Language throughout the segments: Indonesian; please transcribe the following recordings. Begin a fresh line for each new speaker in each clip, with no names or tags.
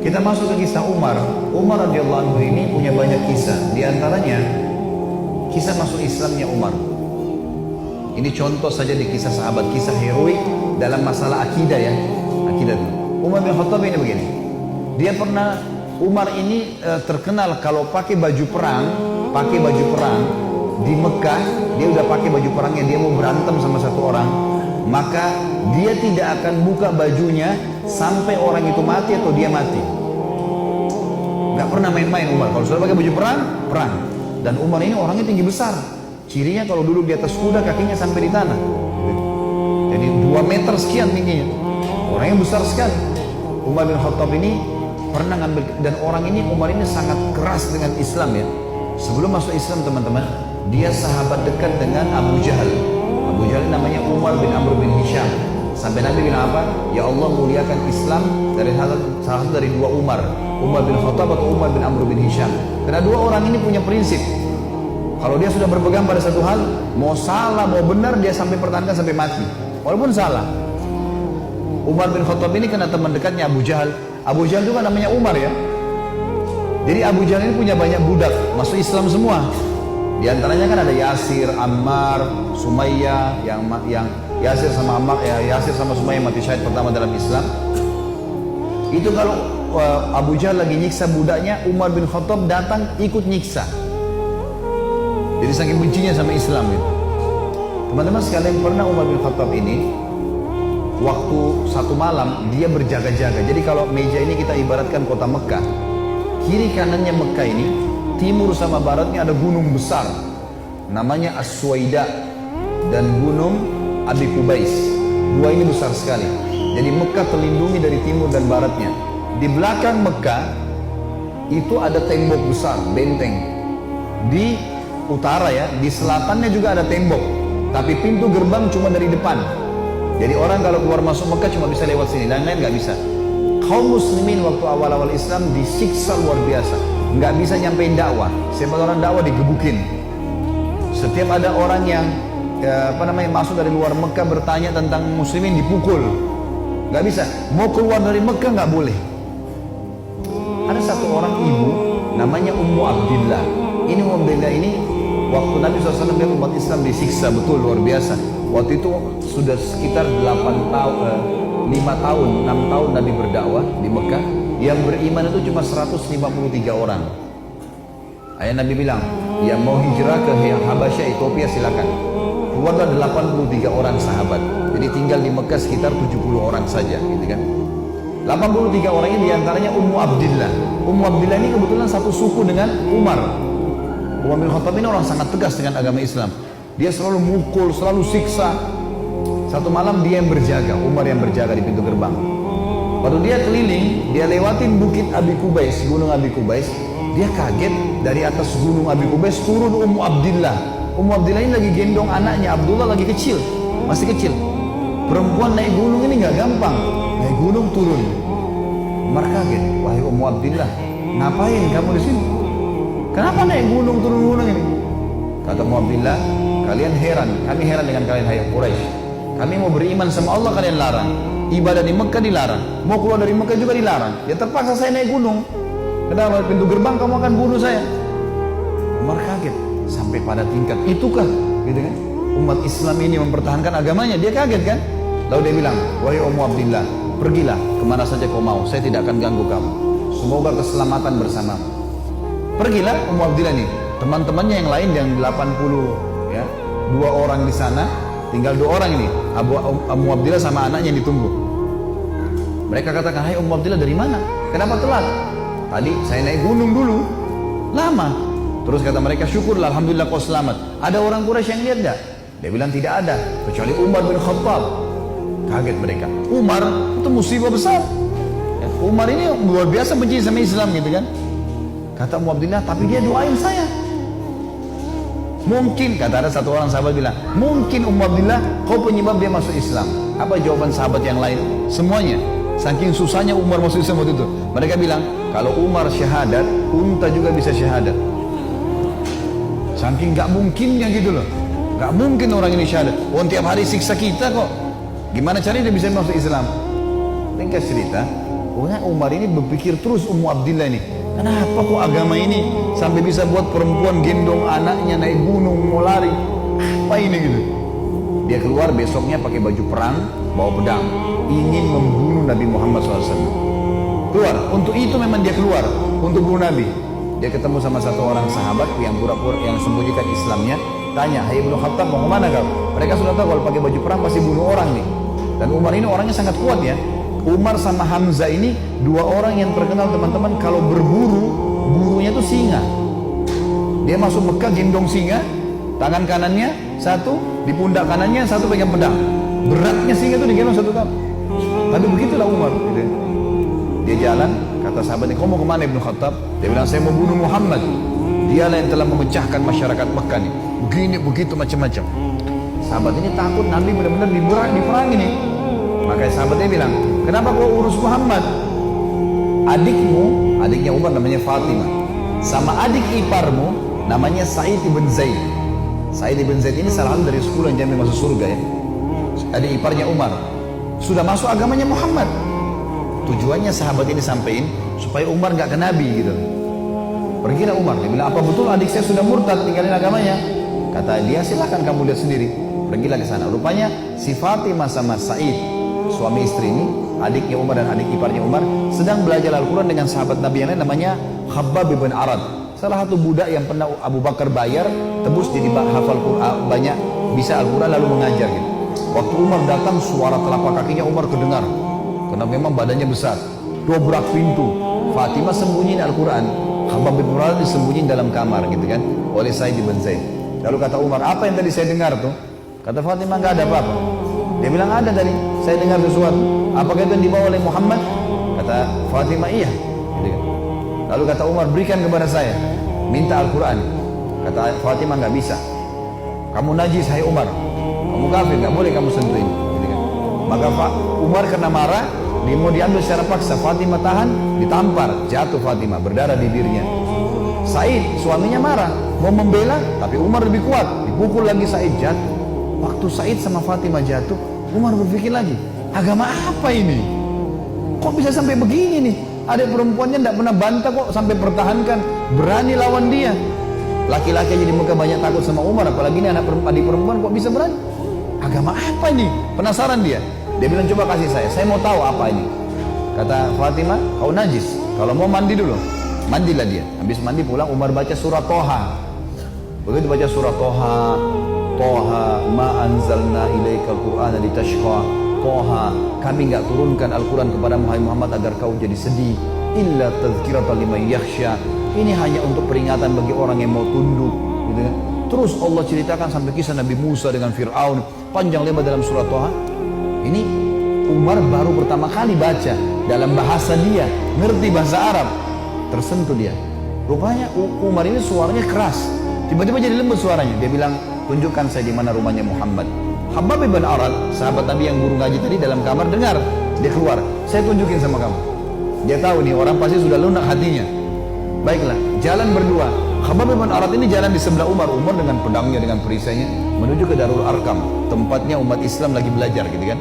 Kita masuk ke kisah Umar. Umar radhiyallahu anhu ini punya banyak kisah. Di antaranya kisah masuk Islamnya Umar. Ini contoh saja di kisah sahabat, kisah heroik dalam masalah akidah ya. Akidah. Umar bin Khattab ini begini. Dia pernah, Umar ini terkenal kalau pakai baju perang di Mekah. Dia udah pakai baju perangnya, dia mau berantem sama satu orang, maka dia tidak akan buka bajunya sampai orang itu mati atau dia mati. Gak pernah main-main Umar. Kalau sudah pakai baju perang, perang. Dan Umar ini orangnya tinggi besar. Cirinya kalau duduk di atas kuda kakinya sampai di tanah. Jadi 2 meter sekian tingginya. Orangnya besar sekali. Umar bin Khattab ini pernah ngambil, dan orang ini, Umar ini sangat keras dengan Islam ya. Sebelum masuk Islam teman-teman, dia sahabat dekat dengan Abu Jahal. Abu Jahal namanya Umar bin Amr bin Hisham. Sampai Nabi bilang apa? Ya Allah, muliakan Islam dari salah satu dari 2 Umar. Umar bin Khattab atau Umar bin Amr bin Hisham. Karena 2 orang ini punya prinsip. Kalau dia sudah berpegang pada satu hal, mau salah mau benar, dia sampai pertahankan sampai mati. Walaupun salah. Umar bin Khattab ini kena teman dekatnya Abu Jahal. Abu Jahal juga namanya Umar ya. Jadi Abu Jahal ini punya banyak budak, masuk Islam semua. Di antaranya kan ada Yasir, Ammar, Sumayyah, yang Yasir sama Ammar, Yasir sama Sumayyah mati syahid pertama dalam Islam. Itu kalau Abu Jahal lagi nyiksa budaknya, Umar bin Khattab datang ikut nyiksa. Jadi saking bencinya sama Islam itu. Teman-teman sekalian, pernah Umar bin Khattab ini waktu satu malam dia berjaga-jaga. Jadi kalau meja ini kita ibaratkan kota Mekah, kiri kanannya Mekah ini, timur sama baratnya ada gunung besar namanya As-Suwaida dan gunung Abi Kubais. 2 ini besar sekali. Jadi Mekah terlindungi dari timur dan baratnya. Di belakang Mekah itu ada tembok besar, benteng. Di utara ya, di selatannya juga ada tembok, tapi pintu gerbang cuma dari depan. Jadi orang kalau keluar masuk Mekah cuma bisa lewat sini, dan lain nggak bisa. Kaum muslimin waktu awal-awal Islam disiksa luar biasa, nggak bisa nyampein dakwah. Siapa orang dakwah digebukin. Setiap ada orang yang masuk dari luar Mekah bertanya tentang muslimin dipukul, nggak bisa. Mau keluar dari Mekah nggak boleh. Ada satu orang ibu namanya Ummu Abdillah. Ini Ummu Abdillah ini waktu Nabi SAW lihat umat Islam disiksa betul luar biasa. Waktu itu sudah sekitar 5 tahun, 6 tahun Nabi berdakwah di Mekah. Yang beriman itu cuma 153 orang. Ayah Nabi bilang, yang mau hijrah ke Habasyah, Ethiopia silakan. Keluarlah 83 orang sahabat. Jadi tinggal di Mekah sekitar 70 orang saja, gitu kan. 83 orang ini diantaranya Ummu Abdillah. Ummu Abdillah ini kebetulan satu suku dengan Umar. Umar bin Khattab ini orang sangat tegas dengan agama Islam. Dia selalu mukul, selalu siksa. Satu malam dia yang berjaga, Umar yang berjaga di pintu gerbang. Waktu dia keliling, dia lewatin bukit Abi Kubais, gunung Abi Kubais. Dia kaget, dari atas gunung Abi Kubais turun Ummu Abdillah. Ummu Abdillah ini lagi gendong anaknya, Abdullah lagi kecil, masih kecil. Perempuan naik gunung ini nggak gampang, naik gunung turun. Umar kaget, wahai Ummu Abdillah, ngapain kamu di sini? Kenapa naik gunung turun gunung ini? Kata Ummu Abdillah, kalian heran, kami heran dengan kalian hai Quraisy. Kami mau beriman sama Allah, kalian larang. Ibadah di Mekah dilarang, mau keluar dari Mekah juga dilarang. Ya terpaksa saya naik gunung. Kenapa pintu gerbang kamu akan bunuh saya? Umar kaget sampai pada tingkat itukah, gitu kan? Umat Islam ini mempertahankan agamanya, dia kaget kan? Lalu dia bilang, wahai Ummu Abdillah, pergilah kemana saja kau mau, saya tidak akan ganggu kamu. Semoga keselamatan bersamamu. Pergilah Ummu Abdillah nih, teman-temannya yang lain yang 80 ya, 2 orang di sana, tinggal 2 orang ini, Ummu Abdillah sama anaknya yang ditunggu. Mereka katakan, hai Ummu Abdillah, dari mana? Kenapa telat? Tadi saya naik gunung dulu, lama. Terus kata mereka, syukurlah, alhamdulillah kau selamat. Ada orang Quraisy yang lihat enggak? Dia bilang tidak ada, kecuali Umar bin Khattab. Kaget mereka. Umar itu musibah besar. Ya, Umar ini luar biasa benci sama Islam gitu kan. Kata Ummu Abdillah, tapi dia doain saya. Mungkin, kata ada satu orang sahabat bilang, mungkin Ummu Abdillah kau penyebab dia masuk Islam. Apa jawaban sahabat yang lain? Semuanya. Saking susahnya Umar masuk Islam waktu itu. Mereka bilang, kalau Umar syahadat, unta juga bisa syahadat. Saking gak mungkinnya gitu loh. Gak mungkin orang ini syahadat. Oh, tiap hari siksa kita kok. Gimana caranya dia bisa masuk Islam? Ringkas cerita, Pokoknya Umar ini berpikir terus, Ummu Abdillah ini, kenapa kok agama ini sampai bisa buat perempuan gendong anaknya naik gunung mau lari? Apa ini gitu? Dia keluar besoknya pakai baju perang, bawa pedang, ingin membunuh Nabi Muhammad SAW. Keluar, untuk itu memang dia keluar, untuk bunuh Nabi. Dia ketemu sama satu orang sahabat yang pura-pura yang sembunyikan Islamnya, tanya, "Hai Ibnu Khattab, mau kemana kau?" Mereka sudah tahu kalau pakai baju perang pasti bunuh orang nih. Dan Umar ini orangnya sangat kuat ya. Umar sama Hamzah ini dua orang yang terkenal teman-teman kalau berburu, burunya tuh singa. Dia masuk Mekah gendong singa, tangan kanannya satu, di pundak kanannya satu pegang pedang. Beratnya singa itu digendong satu tahun. Tapi begitulah Umar. Gitu. Dia jalan, kata sahabatnya, "Kau mau kemana Ibnu Khattab?" Dia bilang, "Saya mau bunuh Muhammad. Dialah yang telah memecahkan masyarakat Mekah nih. Begini, begitu, macam-macam." Sahabat ini takut Nabi benar-benar diperangi nih. Makanya sahabatnya bilang, "Kenapa kau urus Muhammad? Adikmu," adiknya Umar namanya Fatimah, "sama adik iparmu namanya Sa'id ibn Zaid." Sa'id ibn Zaid ini salah satu dari 10 yang jamin masuk surga ya. Adik iparnya Umar sudah masuk agamanya Muhammad. Tujuannya sahabat ini sampein supaya Umar nggak ke Nabi gitu. Pergilah Umar, dia bilang, "Apa betul adik saya sudah murtad tinggalin agamanya?" Kata dia, "Silakan kamu lihat sendiri." Pergilah ke sana. Rupanya si Fatimah sama Sa'id, suami istri ini, adiknya Umar dan adik iparnya Umar, sedang belajar Al-Quran dengan sahabat Nabi yang lain namanya Khabbab bin Arad. Salah satu budak yang pernah Abu Bakar bayar, tebus jadi hafal Quran, banyak bisa Al-Quran lalu mengajar gitu. Waktu Umar datang, suara telapak kakinya Umar kedengar. Karena memang badannya besar. Dobrak pintu. Fatimah sembunyiin Al-Quran. Khabbab bin Arad disembunyiin dalam kamar gitu kan, oleh Sa'id bin Zaid. Lalu kata Umar, "Apa yang tadi saya dengar tuh?" Kata Fatimah, "Nggak ada apa-apa." Dia bilang, "Ada tadi, saya dengar sesuatu. Apakah itu yang dibawa oleh Muhammad?" Kata Fatimah, "Iya." Lalu kata Umar, "Berikan kepada saya, minta Al-Quran." Kata Fatimah, "Nggak bisa. Kamu najis, hai Umar. Kamu kafir, nggak boleh kamu sentuh ini." Maka Umar karena marah, dia mau diambil secara paksa. Fatimah tahan, ditampar, jatuh Fatimah, berdarah bibirnya. Sa'id, suaminya marah, mau membela, tapi Umar lebih kuat, dipukul lagi Sa'id, jatuh. Waktu Sa'id sama Fatimah jatuh, Umar berpikir lagi, agama apa ini? Kok bisa sampai begini nih? Ada perempuannya tidak pernah bantah kok sampai pertahankan, berani lawan dia. Laki-laki aja di Mekah banyak takut sama Umar, apalagi ini adik perempuan kok bisa berani? Agama apa ini? Penasaran dia. Dia bilang, "Coba kasih saya mau tahu apa ini." Kata Fatimah, "Kau najis, kalau mau mandi dulu." Mandilah dia. Habis mandi pulang, Umar baca surah Toha. Begitu baca surah Toha, Toha ma anzalna ilaikal qur'ana litashqa. Toha, kami enggak turunkan Al-Quran kepada Muhammad agar kau jadi sedih. Illa tadhkiratan liman yakhsha. Ini hanya untuk peringatan bagi orang yang mau tunduk, gitu kan. Terus Allah ceritakan sampai kisah Nabi Musa dengan Fir'aun, panjang lebar dalam surah Toha. Ini Umar baru pertama kali baca dalam bahasa dia, ngerti bahasa Arab, tersentuh dia. Rupanya Umar ini suaranya keras, tiba-tiba jadi lembut suaranya. Dia bilang, "Tunjukkan saya di mana rumahnya Muhammad." Khabbab bin Arad, sahabat Nabi yang guru ngaji tadi, dalam kamar dengar, dia keluar, "Saya tunjukin sama kamu." Dia tahu nih orang pasti sudah lunak hatinya. Baiklah, jalan berdua. Khabbab bin Arad ini jalan di sebelah Umar. Umar dengan pedangnya, dengan perisainya menuju ke Darul Arkam, tempatnya umat Islam lagi belajar gitu kan.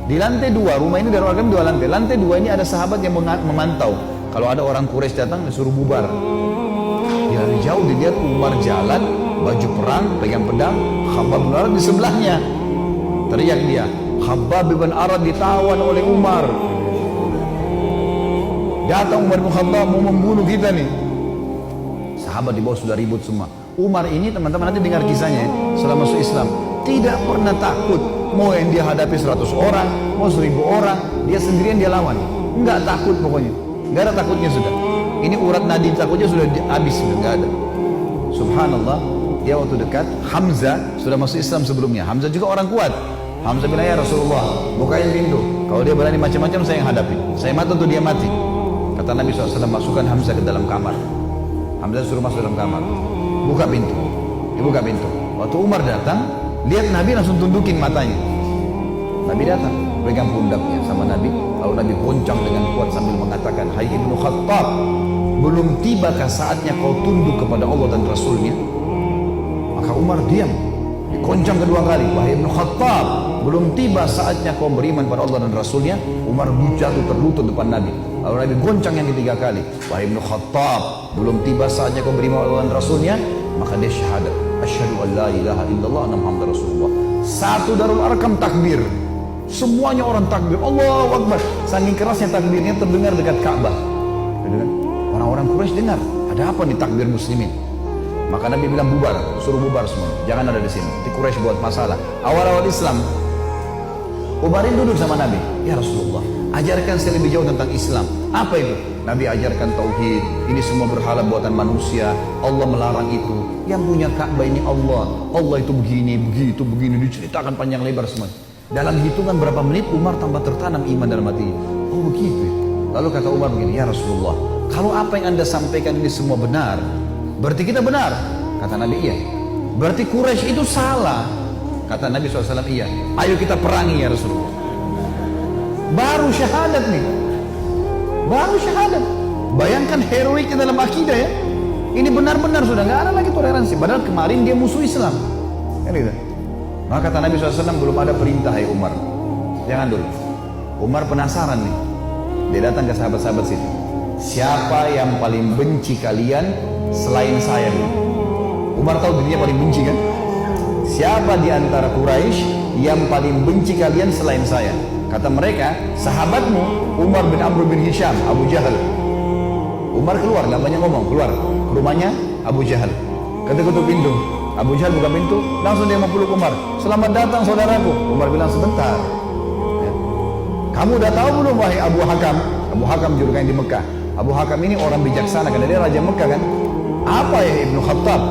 Di lantai 2, rumah ini Darul Arkam 2 lantai. Lantai 2 ini ada sahabat yang memantau. Kalau ada orang Quraisy datang, disuruh bubar. Dari jauh dilihat Umar jalan, baju perang, pegang pedang, Khabbab bin Arad di sebelahnya. Teriak dia, Khabbab bin Arad ditawan oleh Umar. Datang Umar bin Khattab mau membunuh kita nih. Sahabat di bawah sudah ribut semua. Umar ini teman-teman nanti dengar kisahnya setelah masuk Islam, tidak pernah takut. Mau yang dia hadapi 100 orang, mau 1000 orang, dia sendirian dia lawan. Enggak takut pokoknya. Enggak ada takutnya sudah. Ini urat nadi takutnya sudah habis, sudah enggak ada. Subhanallah, dia waktu dekat Hamzah sudah masuk Islam sebelumnya. Hamzah juga orang kuat. Hamzah bilang, "Ya Rasulullah, bukain pintu. Kalau dia berani macam-macam saya yang hadapi. Saya mati untuk dia mati." Kata Nabi SAW, "Masukkan Hamzah ke dalam kamar." Hamzah suruh masuk dalam kamar. Buka pintu. Dibuka pintu. Waktu Umar datang, lihat Nabi langsung tundukin matanya. Nabi datang, pegang pundaknya sama Nabi. Lalu Nabi goncang dengan kuat sambil mengatakan, "Hai Ibnu Khattab, belum tibakah saatnya kau tunduk kepada Allah dan Rasulnya?" Maka Umar diam. Dikoncang kedua kali, "Wahai Ibnu Khattab, belum tiba saatnya kau beriman pada Allah dan Rasulnya?" Umar jatuh terlutut depan Nabi. Lalu Nabi goncang yang ketiga kali. Wahai Ibnu Khattab, belum tiba saatnya kau beriman Allah dan Rasulnya, maka dia syahadat. Asyhadu an la ilaha illallah anna Muhammadar Rasulullah. Satu Darul Arkam takbir. Semuanya orang takbir. Allahu Akbar. Saking kerasnya takbirnya terdengar dekat Ka'bah. Orang-orang Quraisy dengar, ada apa nih takbir muslimin? Maka Nabi bilang bubar, suruh bubar semua. Jangan ada di sini. Di Quraisy buat masalah. Awal-awal Islam, Ubarin duduk sama Nabi. Ya Rasulullah, ajarkan saya lebih jauh tentang Islam. Apa itu? Nabi ajarkan tauhid. Ini semua berhala buatan manusia. Allah melarang itu. Yang punya Ka'bah ini Allah. Allah itu begini, begitu, begini. Diceritakan panjang lebar semua. Dalam hitungan berapa menit Umar tambah tertanam iman dalam hatinya. Oh begitu. Lalu kata Umar begini, ya Rasulullah, kalau apa yang anda sampaikan ini semua benar, berarti kita benar. Kata Nabi, iya. Berarti Quraisy itu salah. Kata Nabi SAW, iya. Ayo kita perangi ya Rasulullah. Baru syahadat nih. Baru syahadat. Bayangkan heroiknya dalam akidah ya. Ini benar-benar sudah nggak ada lagi toleransi. Padahal kemarin dia musuh Islam. Kan gitu. Maka kata Nabi SAW, belum ada perintah hai Umar. Jangan dulu. Umar penasaran nih. Dia datang ke sahabat-sahabat situ. Siapa yang paling benci kalian selain saya dulu? Umar tahu dirinya paling benci kan? Siapa di antara Quraisy yang paling benci kalian selain saya? Kata mereka, sahabatmu Umar bin Amr bin Hisham, Abu Jahal. Umar keluar, gak banyak ngomong, keluar ke rumahnya Abu Jahal. Ketuk-ketuk pintu. Abu Jahal buka pintu, langsung dia mau peluk Umar. Selamat datang saudaraku. Umar bilang sebentar. Ya. Kamu udah tahu belum wahai Abu Hakam? Abu Hakam julukannya di Mekah. Abu Hakam ini orang bijaksana karena dia raja Mekah kan. Apa ya Ibnu Khattab?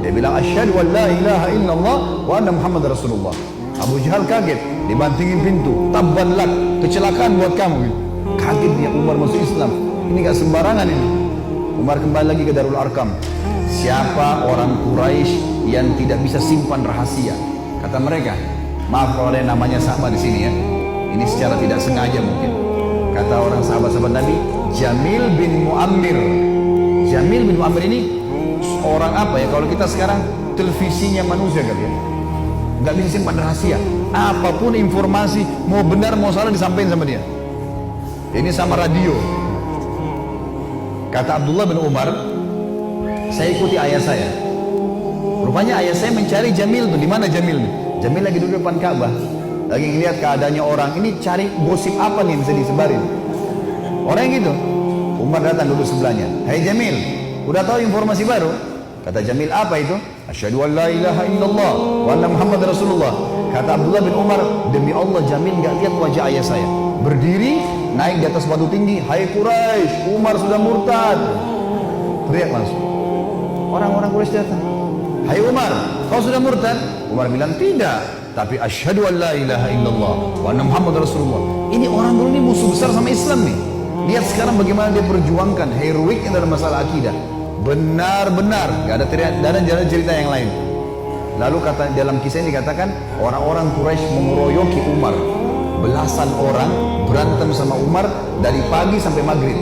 Dia bilang asyhadu an la ilaha illallah wa anna Muhammadar Rasulullah. Abu Jahal kaget, dibantingin pintu. Tabban lak, kecelakaan buat kamu. Kaget dia, Umar masuk Islam. Ini gak sembarangan ini. Umar kembali lagi ke Darul Arkam. Siapa orang Quraisy yang tidak bisa simpan rahasia? Kata mereka, maaf kalau ada yang namanya sama di sini ya. Ini secara tidak sengaja mungkin. Kata orang sahabat-sahabat Nabi, Jamil bin Muammir. Jamil bin Muammir ini orang apa ya? Kalau kita sekarang televisinya manusia kali ya. Nggak bisa simpan rahasia. Apapun informasi, mau benar mau salah disampaikan sama dia. Ini sama radio. Kata Abdullah bin Umar, saya ikuti ayah saya. Rupanya ayah saya mencari Jamil tuh. Di mana Jamil nih? Jamil lagi duduk depan Ka'bah. Lagi ngeliat keadaannya orang. Ini cari gosip apa nih yang bisa disebarin. Orang yang gitu. Umar datang duduk sebelahnya. Hai Jamil, udah tahu informasi baru? Kata Jamil, apa itu? Asyhadu an la ilaha illallah wa anna Muhammadar Rasulullah. Kata Abdullah bin Umar, demi Allah Jamil nggak lihat wajah ayah saya. Berdiri, naik di atas batu tinggi. Hai Quraisy, Umar sudah murtad. Teriak langsung. Orang-orang Quraisy datang. Hai Umar, kau sudah murtad? Umar bilang tidak, tapi asyhadu an la ilaha illallah wa anna Muhammadar Rasulullah. Ini orang dulu ini musuh besar sama Islam nih. Lihat sekarang bagaimana dia perjuangkan heroiknya dalam masalah akidah. Benar-benar, gak ada jalan cerita yang lain. Lalu kata dalam kisah ini dikatakan orang-orang Quraisy mengeroyoki Umar. Belasan orang berantem sama Umar dari pagi sampai maghrib.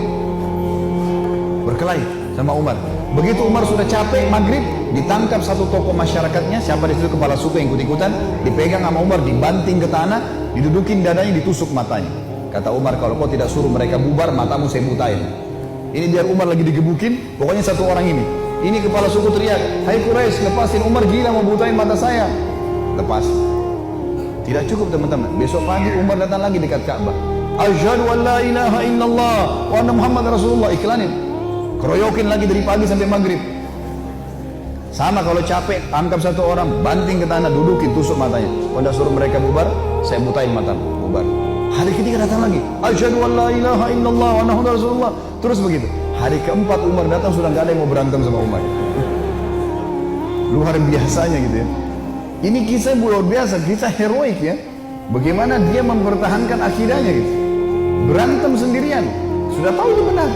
Berkelahi sama Umar. Begitu Umar sudah capek maghrib, ditangkap satu tokoh masyarakatnya, siapa di situ kepala suku yang ikut-ikutan, dipegang sama Umar, dibanting ke tanah, didudukin dadanya, ditusuk matanya. Kata Umar, kalau kau tidak suruh mereka bubar, matamu saya butain. Ini biar Umar lagi digebukin, pokoknya satu orang ini. Ini kepala suku teriak, hai Quraisy, lepasin, Umar gila mau butain mata saya. Lepas. Tidak cukup teman-teman. Besok pagi Umar datang lagi dekat Ka'bah. Asyhadu an la ilaha illallah wa anna Muhammadar Rasulullah. Iklanin. Keroyokin lagi dari pagi sampai maghrib. Sama kalau capek, tangkap satu orang, banting ke tanah, dudukin, tusuk matanya. Kalau anda suruh mereka bubar, saya butain matamu. Bubar. Hari ketiga datang lagi. Asyhadu an la ilaha illallah wa anna Muhammadar Rasulullah. Terus begitu. Hari keempat Umar datang sudah nggak ada yang mau berantem sama Umar. Luar biasanya gitu ya. Ini kisah luar biasa, kisah heroik ya. Bagaimana dia mempertahankan akidahnya gitu. Berantem sendirian. Sudah tahu itu benar.